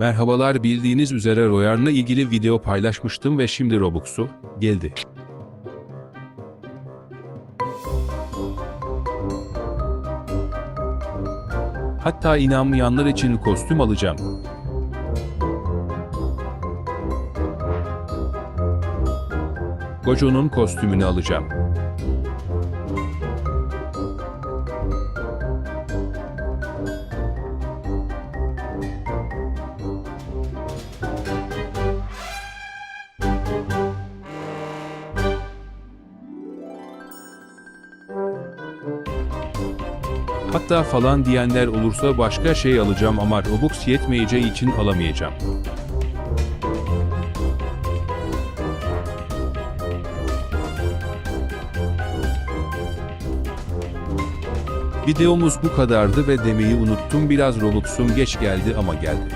Merhabalar, bildiğiniz üzere Royar'la ilgili video paylaşmıştım ve şimdi Robux'u geldi. Hatta inanmayanlar için kostüm alacağım. Gojo'nun kostümünü alacağım. Hatta falan diyenler olursa başka şey alacağım ama Robux yetmeyeceği için alamayacağım. Videomuz bu kadardı ve demeyi unuttum, biraz Robux'um geç geldi ama geldi.